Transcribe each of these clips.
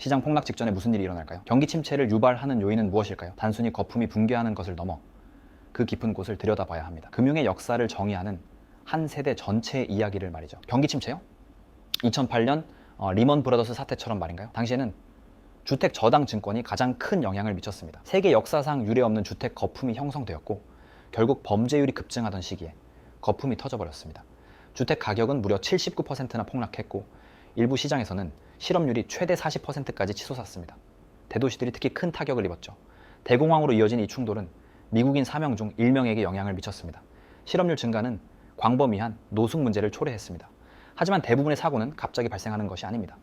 시장 폭락 직전에 무슨 일이 일어날까요? 경기 침체를 유발하는 요인은 무엇일까요? 단순히 거품이 붕괴하는 것을 넘어 그 깊은 곳을 들여다봐야 합니다. 금융의 역사를 정의하는 한 세대 전체의 이야기를 말이죠. 경기 침체요? 2008년 리먼 브라더스 사태처럼 말인가요? 당시에는 주택 저당 증권이 가장 큰 영향을 미쳤습니다. 세계 역사상 유례없는 주택 거품이 형성되었고 결국 범죄율이 급증하던 시기에 거품이 터져버렸습니다. 주택 가격은 무려 79%나 폭락했고 일부 시장에서는 실업률이 최대 40%까지 치솟았습니다. 대도시들이 특히 큰 타격을 입었죠. 대공황으로 이어진 이 충돌은 미국인 4명 중 1명에게 영향을 미쳤습니다. 실업률 증가는 광범위한 노숙 문제를 초래했습니다. 하지만 대부분의 사고는 갑자기 발생하는 것이 아닙니다.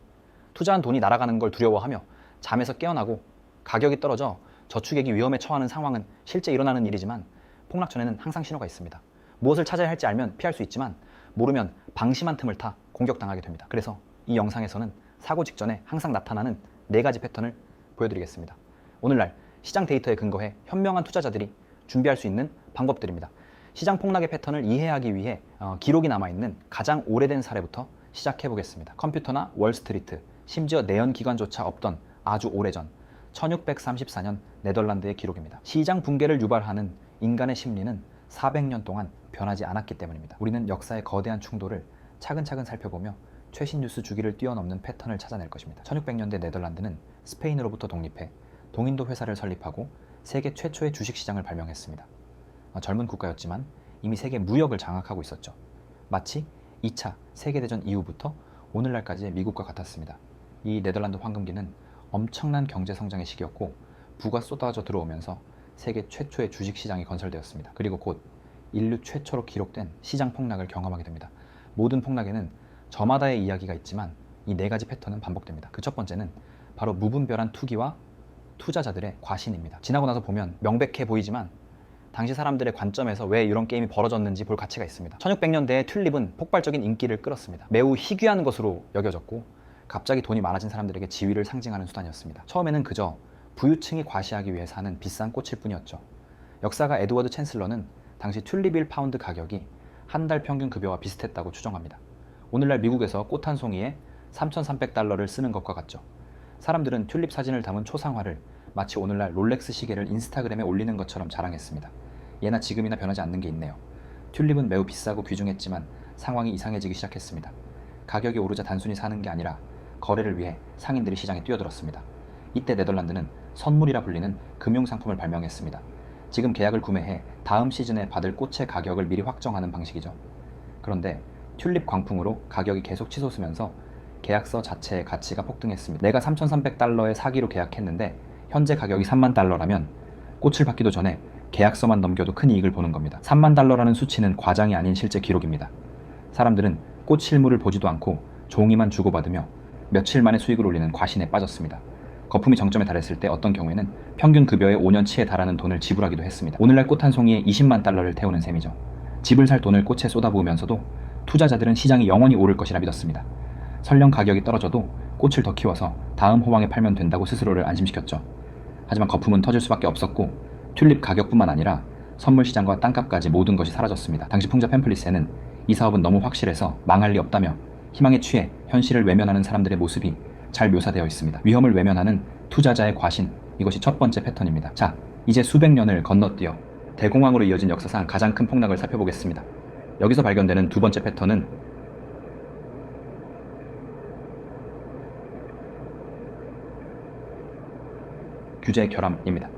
투자한 돈이 날아가는 걸 두려워하며 잠에서 깨어나고 가격이 떨어져 저축액이 위험에 처하는 상황은 실제 일어나는 일이지만 폭락 전에는 항상 신호가 있습니다. 무엇을 찾아야 할지 알면 피할 수 있지만 모르면 방심한 틈을 타 공격당하게 됩니다. 그래서 이 영상에서는 사고 직전에 항상 나타나는 4가지 패턴을 보여드리겠습니다. 오늘날 시장 데이터에 근거해 현명한 투자자들이 준비할 수 있는 방법들입니다. 시장 폭락의 패턴을 이해하기 위해 기록이 남아있는 가장 오래된 사례부터 시작해 보겠습니다. 컴퓨터나 월스트리트, 심지어 내연기관조차 없던 아주 오래전 1634년 네덜란드의 기록입니다. 시장 붕괴를 유발하는 인간의 심리는 400년 동안 변하지 않았기 때문입니다. 우리는 역사의 거대한 충돌을 차근차근 살펴보며 최신 뉴스 주기를 뛰어넘는 패턴을 찾아낼 것입니다. 1600년대 네덜란드는 스페인으로부터 독립해 동인도 회사를 설립하고 세계 최초의 주식시장을 발명했습니다. 젊은 국가였지만 이미 세계 무역을 장악하고 있었죠. 마치 2차 세계대전 이후부터 오늘날까지의 미국과 같았습니다. 이 네덜란드 황금기는 엄청난 경제 성장의 시기였고 부가 쏟아져 들어오면서 세계 최초의 주식시장이 건설되었습니다. 그리고 곧 인류 최초로 기록된 시장 폭락을 경험하게 됩니다. 모든 폭락에는 저마다의 이야기가 있지만 이 4가지 패턴은 반복됩니다. 그 첫 번째는 바로 무분별한 투기와 투자자들의 과신입니다. 지나고 나서 보면 명백해 보이지만 당시 사람들의 관점에서 왜 이런 게임이 벌어졌는지 볼 가치가 있습니다. 1600년대에 튤립은 폭발적인 인기를 끌었습니다. 매우 희귀한 것으로 여겨졌고 갑자기 돈이 많아진 사람들에게 지위를 상징하는 수단이었습니다. 처음에는 그저 부유층이 과시하기 위해 사는 비싼 꽃일 뿐이었죠. 역사가 에드워드 챈슬러는 당시 튤립 1파운드 가격이 한 달 평균 급여와 비슷했다고 추정합니다. 오늘날 미국에서 꽃 한 송이에 3,300달러를 쓰는 것과 같죠. 사람들은 튤립 사진을 담은 초상화를 마치 오늘날 롤렉스 시계를 인스타그램에 올리는 것처럼 자랑했습니다. 예나 지금이나 변하지 않는 게 있네요. 튤립은 매우 비싸고 귀중했지만 상황이 이상해지기 시작했습니다. 가격이 오르자 단순히 사는 게 아니라 거래를 위해 상인들이 시장에 뛰어들었습니다. 이때 네덜란드는 선물이라 불리는 금융상품을 발명했습니다. 지금 계약을 구매해 다음 시즌에 받을 꽃의 가격을 미리 확정하는 방식이죠. 그런데 튤립 광풍으로 가격이 계속 치솟으면서 계약서 자체의 가치가 폭등했습니다. 내가 3,300달러에 사기로 계약했는데 현재 가격이 3만 달러라면 꽃을 받기도 전에 계약서만 넘겨도 큰 이익을 보는 겁니다. 3만 달러라는 수치는 과장이 아닌 실제 기록입니다. 사람들은 꽃 실물을 보지도 않고 종이만 주고받으며 며칠 만에 수익을 올리는 과신에 빠졌습니다. 거품이 정점에 달했을 때 어떤 경우에는 평균 급여의 5년치에 달하는 돈을 지불하기도 했습니다. 오늘날 꽃 한 송이에 20만 달러를 태우는 셈이죠. 집을 살 돈을 꽃에 쏟아부으면서도 투자자들은 시장이 영원히 오를 것이라 믿었습니다. 설령 가격이 떨어져도 꽃을 더 키워서 다음 호황에 팔면 된다고 스스로를 안심시켰죠. 하지만 거품은 터질 수밖에 없었고 튤립 가격뿐만 아니라 선물 시장과 땅값까지 모든 것이 사라졌습니다. 당시 풍자 팸플리스에는 이 사업은 너무 확실해서 망할 리 없다며 희망에 취해 현실을 외면하는 사람들의 모습이 잘 묘사되어 있습니다. 위험을 외면하는 투자자의 과신, 이것이 첫 번째 패턴입니다. 자, 이제 수백 년을 건너뛰어 대공황으로 이어진 역사상 가장 큰 폭락을 살펴보겠습니다. 여기서 발견되는 두 번째 패턴은 규제 결함입니다.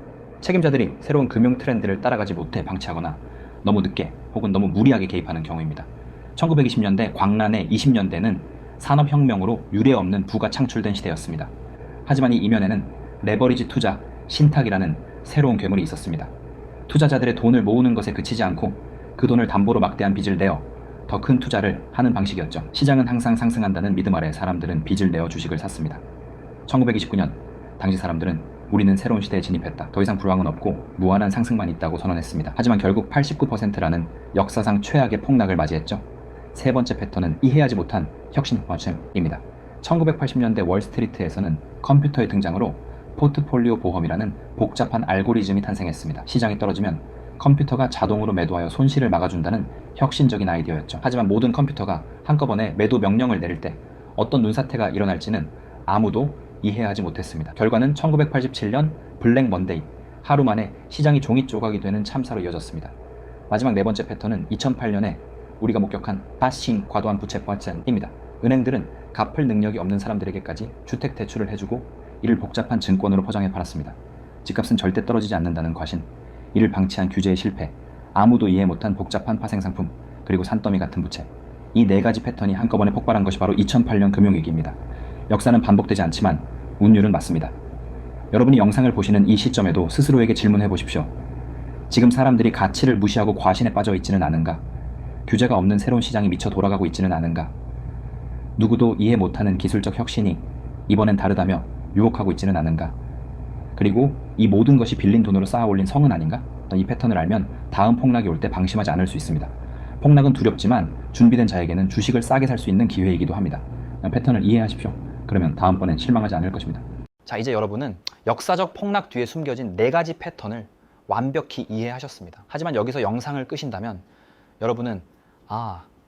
책임자들이 새로운 금융 트렌드를 따라가지 못해 방치하거나 너무 늦게 혹은 너무 무리하게 개입하는 경우입니다. 1920년대 광란의 20년대는 산업혁명으로 유례없는 부가 창출된 시대였습니다. 하지만 이 이면에는 레버리지 투자, 신탁이라는 새로운 괴물이 있었습니다. 투자자들의 돈을 모으는 것에 그치지 않고 그 돈을 담보로 막대한 빚을 내어 더 큰 투자를 하는 방식이었죠. 시장은 항상 상승한다는 믿음 아래 사람들은 빚을 내어 주식을 샀습니다. 1929년 당시 사람들은 우리는 새로운 시대에 진입했다. 더 이상 불황은 없고 무한한 상승만 있다고 선언했습니다. 하지만 결국 89%라는 역사상 최악의 폭락을 맞이했죠. 세 번째 패턴은 이해하지 못한 혁신과정입니다. 1980년대 월스트리트에서는 컴퓨터의 등장으로 포트폴리오 보험이라는 복잡한 알고리즘이 탄생했습니다. 시장이 떨어지면 컴퓨터가 자동으로 매도하여 손실을 막아준다는 혁신적인 아이디어였죠. 하지만 모든 컴퓨터가 한꺼번에 매도 명령을 내릴 때 어떤 눈사태가 일어날지는 아무도 이해하지 못했습니다. 결과는 1987년 블랙 먼데이, 하루 만에 시장이 종이 조각이 되는 참사로 이어졌습니다. 마지막 네 번째 패턴은 2008년에 우리가 목격한 파싱 과도한 부채 발전입니다. 은행들은 갚을 능력이 없는 사람들에게까지 주택 대출을 해주고 이를 복잡한 증권으로 포장해 팔았습니다. 집값은 절대 떨어지지 않는다는 과신, 이를 방치한 규제의 실패, 아무도 이해 못한 복잡한 파생상품, 그리고 산더미 같은 부채. 이 네 가지 패턴이 한꺼번에 폭발한 것이 바로 2008년 금융위기입니다. 역사는 반복되지 않지만 운율은 맞습니다. 여러분이 영상을 보시는 이 시점에도 스스로에게 질문해 보십시오. 지금 사람들이 가치를 무시하고 과신에 빠져 있지는 않은가? 규제가 없는 새로운 시장이 미쳐 돌아가고 있지는 않은가? 누구도 이해 못하는 기술적 혁신이 이번엔 다르다며 유혹하고 있지는 않은가? 그리고 이 모든 것이 빌린 돈으로 쌓아 올린 성은 아닌가? 이 패턴을 알면 다음 폭락이 올 때 방심하지 않을 수 있습니다. 폭락은 두렵지만 준비된 자에게는 주식을 싸게 살 수 있는 기회이기도 합니다. 패턴을 이해하십시오. 그러면 다음번엔 실망하지 않을 것입니다. 자, 이제 여러분은 역사적 폭락 뒤에 숨겨진 네 가지 패턴을 완벽히 이해하셨습니다. 하지만 여기서 영상을 끄신다면 여러분은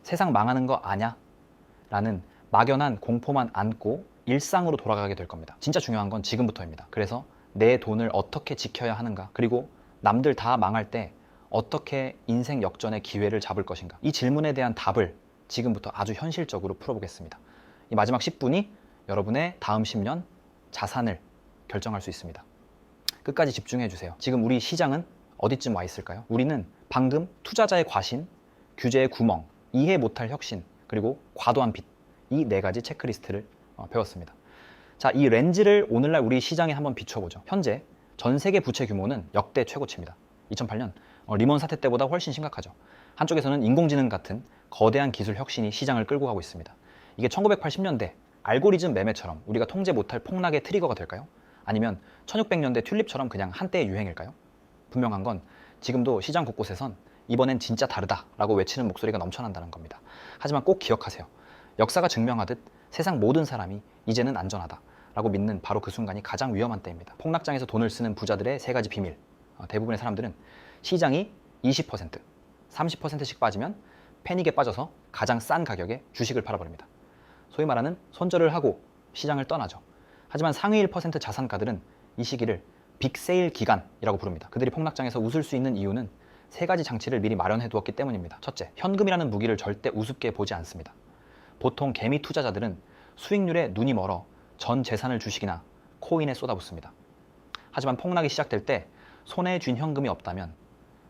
세상 망하는 거 아냐? 라는 막연한 공포만 안고 일상으로 돌아가게 될 겁니다. 진짜 중요한 건 지금부터입니다. 그래서 내 돈을 어떻게 지켜야 하는가, 그리고 남들 다 망할 때 어떻게 인생 역전의 기회를 잡을 것인가, 이 질문에 대한 답을 지금부터 아주 현실적으로 풀어보겠습니다. 이 마지막 10분이 여러분의 다음 10년 자산을 결정할 수 있습니다. 끝까지 집중해 주세요. 지금 우리 시장은 어디쯤 와 있을까요? 우리는 방금 투자자의 과신, 규제의 구멍, 이해 못할 혁신, 그리고 과도한 빚, 이 네 가지 체크리스트를 배웠습니다. 자, 이 렌즈를 오늘날 우리 시장에 한번 비춰보죠. 현재 전 세계 부채 규모는 역대 최고치입니다. 2008년 리먼 사태 때보다 훨씬 심각하죠. 한쪽에서는 인공지능 같은 거대한 기술 혁신이 시장을 끌고 가고 있습니다. 이게 1980년대 알고리즘 매매처럼 우리가 통제 못할 폭락의 트리거가 될까요? 아니면 1600년대 튤립처럼 그냥 한때의 유행일까요? 분명한 건 지금도 시장 곳곳에선 이번엔 진짜 다르다라고 외치는 목소리가 넘쳐난다는 겁니다. 하지만 꼭 기억하세요. 역사가 증명하듯 세상 모든 사람이 이제는 안전하다라고 믿는 바로 그 순간이 가장 위험한 때입니다. 폭락장에서 돈을 쓰는 부자들의 세 가지 비밀. 대부분의 사람들은 시장이 20%, 30%씩 빠지면 패닉에 빠져서 가장 싼 가격에 주식을 팔아버립니다. 소위 말하는 손절을 하고 시장을 떠나죠. 하지만 상위 1% 자산가들은 이 시기를 빅세일 기간이라고 부릅니다. 그들이 폭락장에서 웃을 수 있는 이유는 세 가지 장치를 미리 마련해 두었기 때문입니다. 첫째, 현금이라는 무기를 절대 우습게 보지 않습니다. 보통 개미 투자자들은 수익률에 눈이 멀어 전 재산을 주식이나 코인에 쏟아붓습니다. 하지만 폭락이 시작될 때 손에 쥔 현금이 없다면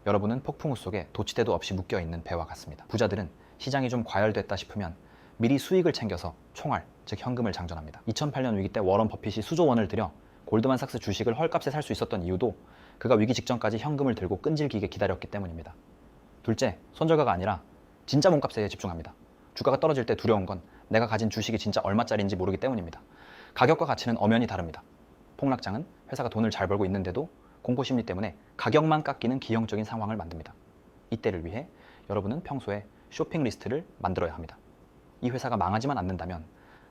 여러분은 폭풍우 속에 도치대도 없이 묶여있는 배와 같습니다. 부자들은 시장이 좀 과열됐다 싶으면 미리 수익을 챙겨서 총알, 즉 현금을 장전합니다. 2008년 위기 때 워런 버핏이 수조 원을 들여 골드만삭스 주식을 헐값에 살 수 있었던 이유도 그가 위기 직전까지 현금을 들고 끈질기게 기다렸기 때문입니다. 둘째, 손절가가 아니라 진짜 몸값에 집중합니다. 주가가 떨어질 때 두려운 건 내가 가진 주식이 진짜 얼마짜리인지 모르기 때문입니다. 가격과 가치는 엄연히 다릅니다. 폭락장은 회사가 돈을 잘 벌고 있는데도 공포심리 때문에 가격만 깎이는 기형적인 상황을 만듭니다. 이때를 위해 여러분은 평소에 쇼핑 리스트를 만들어야 합니다. 이 회사가 망하지만 않는다면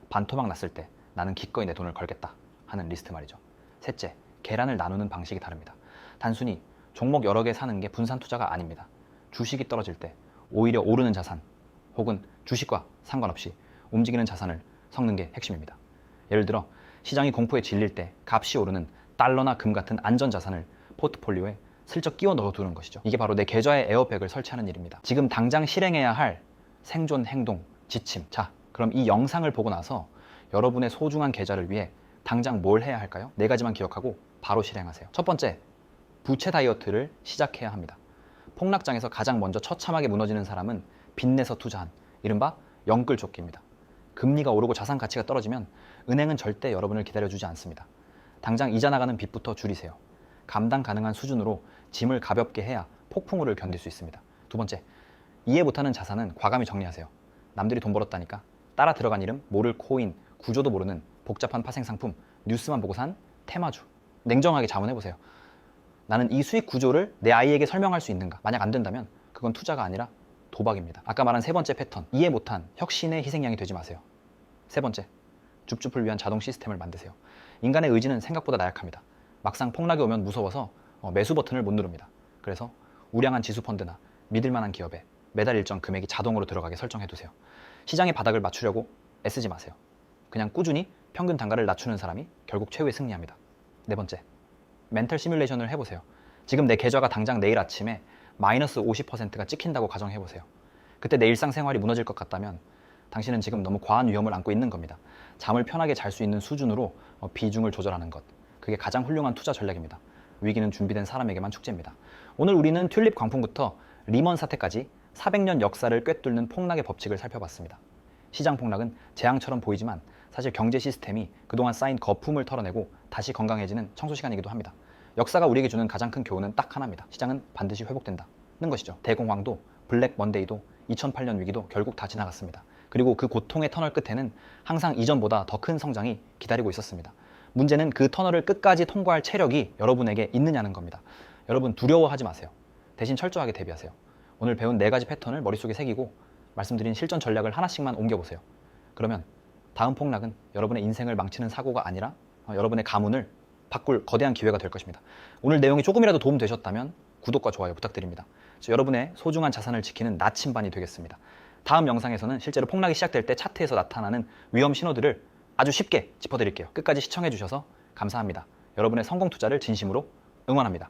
반토막 났을 때 나는 기꺼이 내 돈을 걸겠다 하는 리스트 말이죠. 셋째, 계란을 나누는 방식이 다릅니다. 단순히 종목 여러 개 사는 게 분산 투자가 아닙니다. 주식이 떨어질 때 오히려 오르는 자산 혹은 주식과 상관없이 움직이는 자산을 섞는 게 핵심입니다. 예를 들어 시장이 공포에 질릴 때 값이 오르는 달러나 금 같은 안전자산을 포트폴리오에 슬쩍 끼워 넣어두는 것이죠. 이게 바로 내 계좌에 에어백을 설치하는 일입니다. 지금 당장 실행해야 할 생존 행동, 지침. 자, 그럼 이 영상을 보고 나서 여러분의 소중한 계좌를 위해 당장 뭘 해야 할까요? 네 가지만 기억하고 바로 실행하세요. 첫 번째, 부채 다이어트를 시작해야 합니다. 폭락장에서 가장 먼저 처참하게 무너지는 사람은 빚내서 투자한 이른바 영끌조끼입니다. 금리가 오르고 자산 가치가 떨어지면 은행은 절대 여러분을 기다려주지 않습니다. 당장 이자 나가는 빚부터 줄이세요. 감당 가능한 수준으로 짐을 가볍게 해야 폭풍우를 견딜 수 있습니다. 두 번째, 이해 못하는 자산은 과감히 정리하세요. 남들이 돈 벌었다니까 따라 들어간 이름, 모를 코인, 구조도 모르는 복잡한 파생상품, 뉴스만 보고 산 테마주. 냉정하게 자문해보세요. 나는 이 수익 구조를 내 아이에게 설명할 수 있는가? 만약 안 된다면 그건 투자가 아니라 도박입니다. 아까 말한 세 번째 패턴, 이해 못한 혁신의 희생양이 되지 마세요. 세 번째, 줍줍을 위한 자동 시스템을 만드세요. 인간의 의지는 생각보다 나약합니다. 막상 폭락이 오면 무서워서 매수 버튼을 못 누릅니다. 그래서 우량한 지수펀드나 믿을만한 기업에 매달 일정 금액이 자동으로 들어가게 설정해두세요. 시장의 바닥을 맞추려고 애쓰지 마세요. 그냥 꾸준히 평균 단가를 낮추는 사람이 결국 최후의 승리합니다. 네 번째, 멘탈 시뮬레이션을 해보세요. 지금 내 계좌가 당장 내일 아침에 마이너스 50%가 찍힌다고 가정해보세요. 그때 내 일상생활이 무너질 것 같다면 당신은 지금 너무 과한 위험을 안고 있는 겁니다. 잠을 편하게 잘 수 있는 수준으로 비중을 조절하는 것, 그게 가장 훌륭한 투자 전략입니다. 위기는 준비된 사람에게만 축제입니다. 오늘 우리는 튤립 광풍부터 리먼 사태까지 400년 역사를 꿰뚫는 폭락의 법칙을 살펴봤습니다. 시장 폭락은 재앙처럼 보이지만 사실 경제 시스템이 그동안 쌓인 거품을 털어내고 다시 건강해지는 청소 시간이기도 합니다. 역사가 우리에게 주는 가장 큰 교훈은 딱 하나입니다. 시장은 반드시 회복된다는 것이죠. 대공황도 블랙 먼데이도 2008년 위기도 결국 다 지나갔습니다. 그리고 그 고통의 터널 끝에는 항상 이전보다 더 큰 성장이 기다리고 있었습니다. 문제는 그 터널을 끝까지 통과할 체력이 여러분에게 있느냐는 겁니다. 여러분 두려워하지 마세요. 대신 철저하게 대비하세요. 오늘 배운 4가지 패턴을 머릿속에 새기고 말씀드린 실전 전략을 하나씩만 옮겨보세요. 그러면 다음 폭락은 여러분의 인생을 망치는 사고가 아니라 여러분의 가문을 바꿀 거대한 기회가 될 것입니다. 오늘 내용이 조금이라도 도움 되셨다면 구독과 좋아요 부탁드립니다. 여러분의 소중한 자산을 지키는 나침반이 되겠습니다. 다음 영상에서는 실제로 폭락이 시작될 때 차트에서 나타나는 위험 신호들을 아주 쉽게 짚어드릴게요. 끝까지 시청해주셔서 감사합니다. 여러분의 성공 투자를 진심으로 응원합니다.